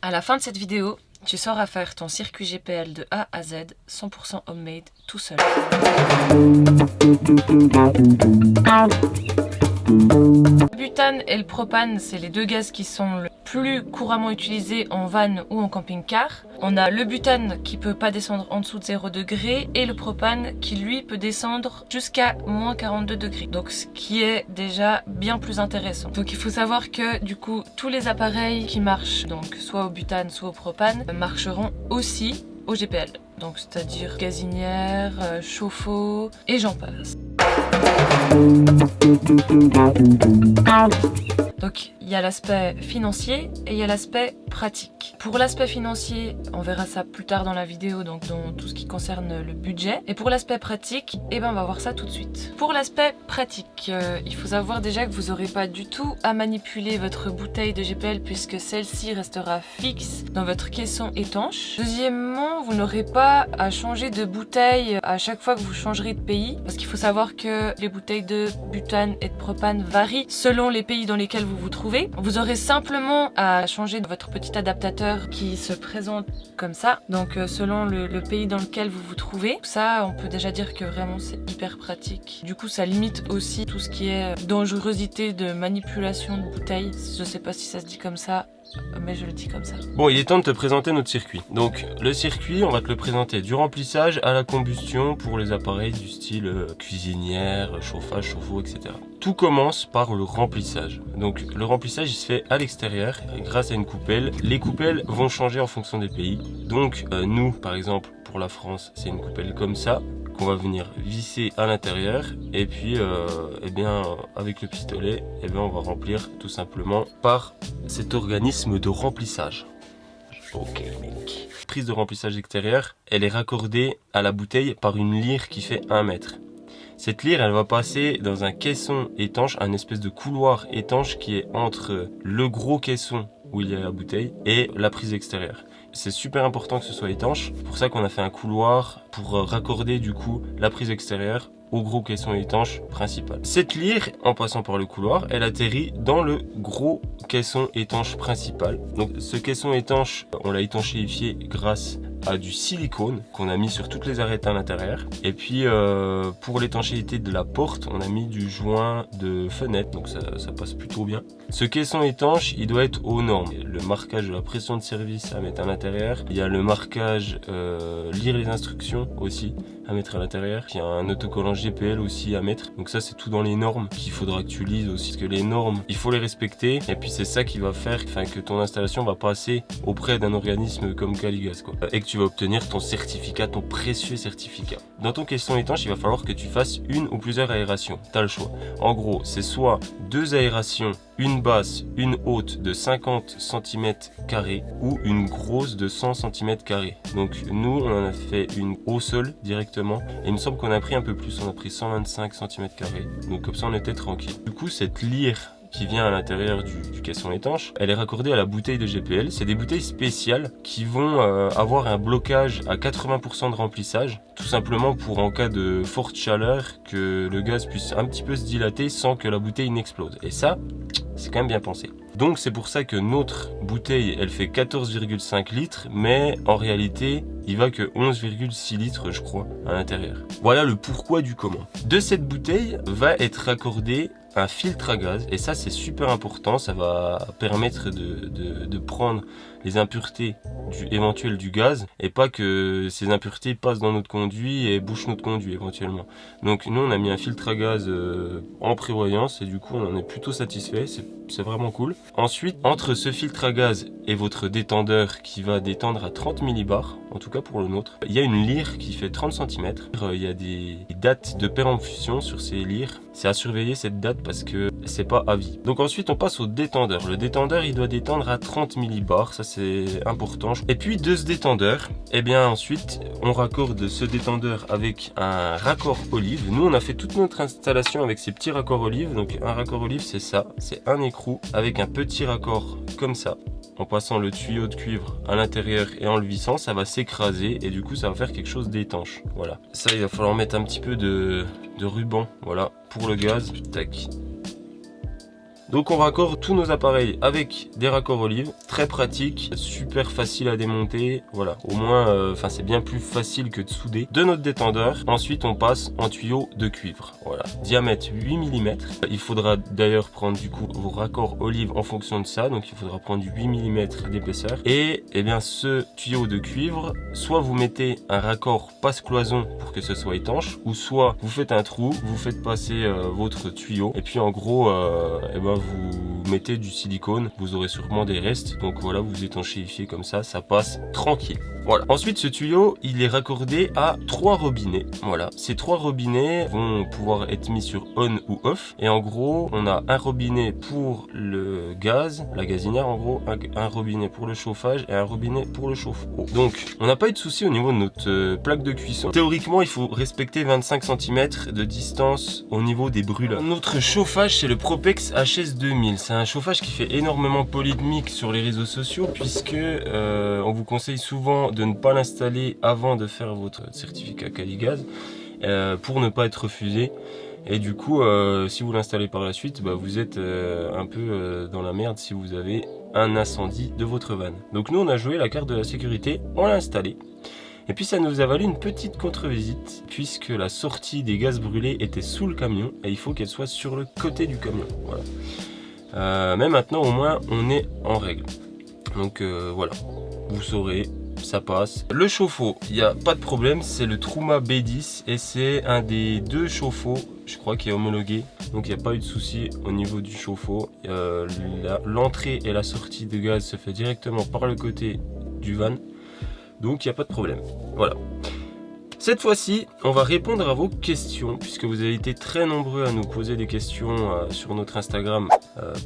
À la fin de cette vidéo, tu sauras faire ton circuit GPL de A à Z, 100% homemade, tout seul. Le butane et le propane, c'est les deux gaz qui sont le plus couramment utilisés en van ou en camping-car. On a le butane qui peut pas descendre en dessous de 0 degrés et le propane qui lui peut descendre jusqu'à moins 42 degrés. Donc ce qui est déjà bien plus intéressant. Donc il faut savoir que du coup tous les appareils qui marchent, donc soit au butane soit au propane, marcheront aussi au GPL. Donc c'est-à-dire gazinière, chauffe-eau et j'en passe. Donc il y a l'aspect financier et il y a l'aspect pratique. Pour l'aspect financier, on verra ça plus tard dans la vidéo, donc dans tout ce qui concerne le budget. Et pour l'aspect pratique, on va voir ça tout de suite. Pour l'aspect pratique, il faut savoir déjà que vous n'aurez pas du tout à manipuler votre bouteille de GPL puisque celle-ci restera fixe dans votre caisson étanche. Deuxièmement, vous n'aurez pas à changer de bouteille à chaque fois que vous changerez de pays, parce qu'il faut savoir que les bouteilles de butane et de propane varient selon les pays dans lesquels vous vous trouvez. Vous aurez simplement à changer votre petit adaptateur qui se présente comme ça, donc selon le pays dans lequel vous vous trouvez. Ça, on peut déjà dire que vraiment c'est hyper pratique. Du coup, ça limite aussi tout ce qui est dangerosité de manipulation de bouteilles. Je sais pas si ça se dit comme ça, mais je le dis comme ça. Bon, il est temps de te présenter notre circuit. Donc le circuit, on va te le présenter du remplissage à la combustion pour les appareils du style cuisinière, chauffage, chauffe-eau, etc. Tout commence par le remplissage. Donc le remplissage il se fait à l'extérieur grâce à une coupelle. Les coupelles vont changer en fonction des pays. Donc nous par exemple pour la France c'est une coupelle comme ça qu'on va venir visser à l'intérieur et puis avec le pistolet on va remplir tout simplement par cet organisme de remplissage. Ok mec. Prise de remplissage extérieur, elle est raccordée à la bouteille par une lyre qui fait 1 mètre. Cette lyre, elle va passer dans un caisson étanche, un espèce de couloir étanche qui est entre le gros caisson où il y a la bouteille et la prise extérieure. C'est super important que ce soit étanche, c'est pour ça qu'on a fait un couloir pour raccorder du coup la prise extérieure au gros caisson étanche principal. Cette lyre, en passant par le couloir, elle atterrit dans le gros caisson étanche principal. Donc ce caisson étanche, on l'a étanchéifié grâce à du silicone qu'on a mis sur toutes les arêtes à l'intérieur. Et puis pour l'étanchéité de la porte, on a mis du joint de fenêtre, donc ça passe plutôt bien. Ce caisson étanche, il doit être aux normes. Le marquage de la pression de service à mettre à l'intérieur. Il y a le marquage lire les instructions aussi à mettre à l'intérieur. Il y a un autocollant GPL aussi à mettre. Donc ça c'est tout dans les normes qu'il faudra que tu lises aussi. Parce que les normes, il faut les respecter. Et puis c'est ça qui va faire que ton installation va passer auprès d'un organisme comme Caligas, quoi. Et que tu vas obtenir ton certificat, ton précieux certificat. Dans ton caisson étanche, il va falloir que tu fasses une ou plusieurs aérations. Tu as le choix. En gros, c'est soit 2 aérations, une basse, une haute de 50 cm² ou une grosse de 100 cm². Donc nous, on en a fait une au sol directement. Et il me semble qu'on a pris un peu plus, on a pris 125 cm². Donc comme ça, on était tranquille. Du coup, cette lyre qui vient à l'intérieur du caisson étanche, elle est raccordée à la bouteille de GPL. C'est des bouteilles spéciales qui vont avoir un blocage à 80% de remplissage, tout simplement pour en cas de forte chaleur que le gaz puisse un petit peu se dilater sans que la bouteille n'explose. Et ça, c'est quand même bien pensé. Donc c'est pour ça que notre bouteille, elle fait 14,5 litres, mais en réalité, il va que 11,6 litres, je crois, à l'intérieur. Voilà le pourquoi du comment. De cette bouteille va être raccordé un filtre à gaz, et ça c'est super important, ça va permettre de prendre les impuretés éventuelles du gaz, et pas que ces impuretés passent dans notre conduit et bouchent notre conduit éventuellement. Donc nous on a mis un filtre à gaz en prévoyance, et du coup on en est plutôt satisfait, c'est vraiment cool. Ensuite, entre ce filtre à gaz et votre détendeur qui va détendre à 30 millibars, en tout cas pour le nôtre, il y a une lyre qui fait 30 cm. Il y a des dates de péremption sur ces lyres. C'est à surveiller cette date parce que c'est pas à vie. Donc ensuite on passe au détendeur. Le détendeur il doit détendre à 30 millibars, ça c'est important. Et puis de ce détendeur, ensuite on raccorde ce détendeur avec un raccord olive. Nous on a fait toute notre installation avec ces petits raccords olive. Donc un raccord olive c'est ça, c'est un écrou avec un petit raccord comme ça. En passant le tuyau de cuivre à l'intérieur et en le vissant, ça va s'écraser et du coup ça va faire quelque chose d'étanche. Voilà. Ça il va falloir mettre un petit peu de ruban, voilà, pour le gaz. Tac. Donc on raccorde tous nos appareils avec des raccords olive, très pratique, super facile à démonter, voilà, au moins c'est bien plus facile que de souder. De notre détendeur, ensuite on passe en tuyau de cuivre, voilà, diamètre 8 mm. Il faudra d'ailleurs prendre du coup vos raccords olive en fonction de ça, donc il faudra prendre du 8 mm d'épaisseur. Et bien ce tuyau de cuivre, soit vous mettez un raccord passe-cloison pour que ce soit étanche, ou soit vous faites un trou, vous faites passer votre tuyau, et puis en gros vous mettez du silicone, vous aurez sûrement des restes, donc voilà, vous étanchéifiez comme ça passe tranquille. Voilà. Ensuite, ce tuyau, il est raccordé à 3 robinets. Voilà. Ces 3 robinets vont pouvoir être mis sur on ou off. Et en gros, on a un robinet pour le gaz, la gazinière en gros, un robinet pour le chauffage et un robinet pour le chauffe-eau. Donc, on n'a pas eu de souci au niveau de notre plaque de cuisson. Théoriquement, il faut respecter 25 cm de distance au niveau des brûleurs. Notre chauffage, c'est le Propex HS2000. C'est un chauffage qui fait énormément polémique sur les réseaux sociaux puisque on vous conseille souvent de ne pas l'installer avant de faire votre certificat Caligaz pour ne pas être refusé. Et du coup, si vous l'installez par la suite, vous êtes un peu dans la merde si vous avez un incendie de votre van. Donc nous, on a joué la carte de la sécurité, on l'a installé. Et puis ça nous a valu une petite contre-visite puisque la sortie des gaz brûlés était sous le camion et il faut qu'elle soit sur le côté du camion. Voilà. Mais maintenant, au moins, on est en règle. Donc voilà, vous saurez. Ça passe. Le chauffe-eau, il n'y a pas de problème, c'est le Truma B10 et c'est un des 2 chauffe-eau, je crois, qui est homologué. Donc il n'y a pas eu de souci au niveau du chauffe-eau. L'entrée et la sortie de gaz se fait directement par le côté du van. Donc il n'y a pas de problème. Voilà. Cette fois-ci, on va répondre à vos questions puisque vous avez été très nombreux à nous poser des questions sur notre Instagram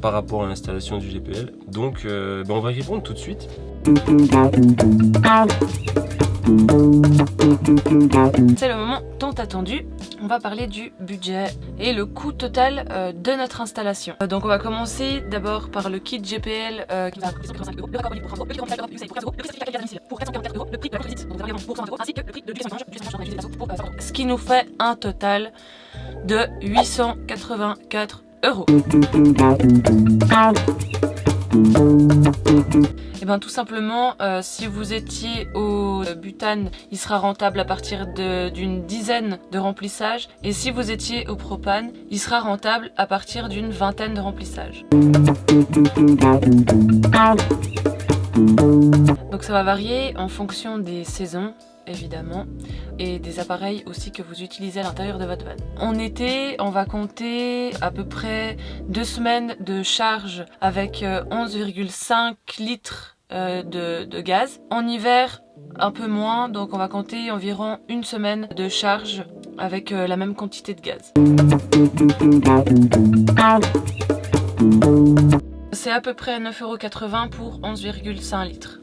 par rapport à l'installation du GPL. Donc on va y répondre tout de suite. C'est le moment tant attendu. On va parler du budget et le coût total de notre installation. Donc on va commencer d'abord par le kit GPL qui va coûter 185 €, le raccord olive pour 30 €, le kit pour 13 €, le certificat Caligaz pour 444 €, le prix de la carte de visite, donc des pour 120 €, ainsi que le prix de l'huile essentielle pour 50 €. Ce qui nous fait un total de 884 €. Et bien tout simplement, si vous étiez au butane, il sera rentable à partir d'une dizaine de remplissages. Et si vous étiez au propane, il sera rentable à partir d'une vingtaine de remplissages. Donc ça va varier en fonction des saisons, évidemment, et des appareils aussi que vous utilisez à l'intérieur de votre van. En été, on va compter à peu près 2 semaines de charge avec 11,5 litres de gaz. En hiver, un peu moins, donc on va compter environ 1 semaine de charge avec la même quantité de gaz. C'est à peu près 9,80 € pour 11,5 litres.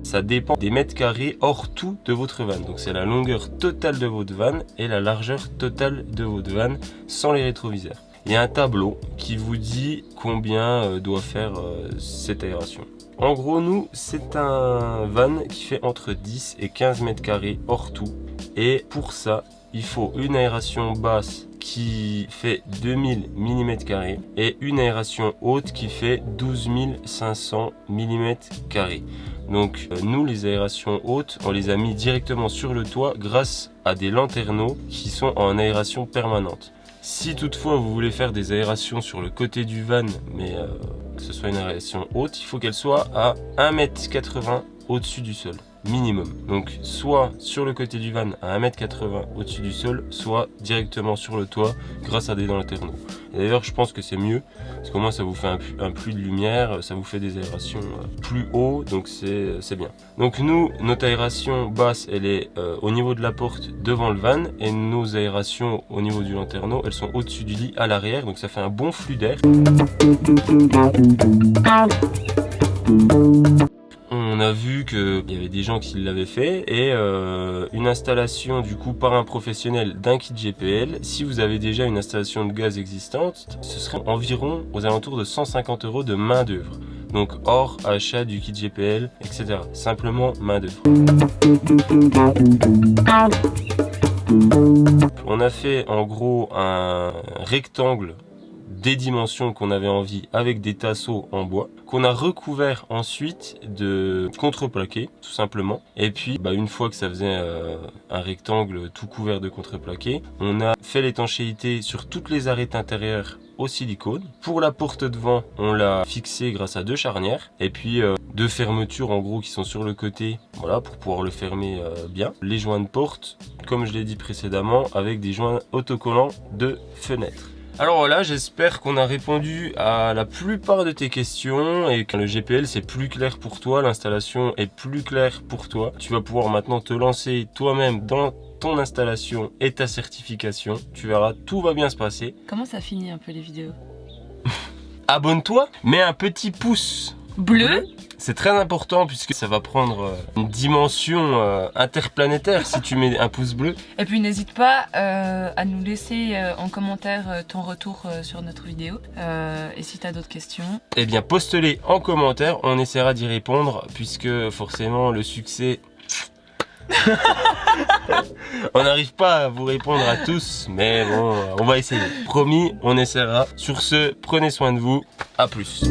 Ça dépend des mètres carrés hors tout de votre van. Donc c'est la longueur totale de votre van et la largeur totale de votre van sans les rétroviseurs. Il y a un tableau qui vous dit combien doit faire cette aération. En gros, nous, c'est un van qui fait entre 10 et 15 mètres carrés hors tout. Et pour ça, il faut une aération basse qui fait 2000 mm² et une aération haute qui fait 12 500 mm². Donc nous, les aérations hautes, on les a mis directement sur le toit grâce à des lanterneaux qui sont en aération permanente. Si toutefois vous voulez faire des aérations sur le côté du van, mais que ce soit une aération haute, il faut qu'elle soit à 1,80 m au-dessus du sol, minimum. Donc soit sur le côté du van à 1,80 m au-dessus du sol, soit directement sur le toit grâce à des lanterneaux. D'ailleurs, je pense que c'est mieux, parce qu'au moins ça vous fait un plus de lumière, ça vous fait des aérations plus haut, donc c'est bien. Donc nous, notre aération basse, elle est au niveau de la porte devant le van, et nos aérations au niveau du lanterneau, elles sont au-dessus du lit à l'arrière, donc ça fait un bon flux d'air. On a vu qu'il y avait des gens qui l'avaient fait et une installation du coup par un professionnel d'un kit GPL, si vous avez déjà une installation de gaz existante, ce serait environ aux alentours de 150 € de main d'œuvre. Donc hors achat du kit GPL, etc. Simplement main d'œuvre. On a fait en gros un rectangle des dimensions qu'on avait envie avec des tasseaux en bois qu'on a recouvert ensuite de contreplaqué tout simplement. Et puis une fois que ça faisait un rectangle tout couvert de contreplaqué, on a fait l'étanchéité sur toutes les arêtes intérieures au silicone. Pour la porte devant, on l'a fixé grâce à 2 charnières et puis 2 fermetures en gros qui sont sur le côté, voilà, pour pouvoir le fermer bien. Les joints de porte, comme je l'ai dit précédemment, avec des joints autocollants de fenêtre. Alors voilà, j'espère qu'on a répondu à la plupart de tes questions et que le GPL c'est plus clair pour toi, l'installation est plus claire pour toi. Tu vas pouvoir maintenant te lancer toi-même dans ton installation et ta certification. Tu verras, tout va bien se passer. Comment ça finit un peu les vidéos? Abonne-toi, mets un petit pouce bleu. C'est très important puisque ça va prendre une dimension interplanétaire si tu mets un pouce bleu. Et puis n'hésite pas à nous laisser en commentaire ton retour sur notre vidéo. Et si tu as d'autres questions, eh bien poste-les en commentaire, on essaiera d'y répondre puisque forcément le succès... On n'arrive pas à vous répondre à tous, mais bon, on va essayer. Promis, on essaiera. Sur ce, prenez soin de vous. À plus.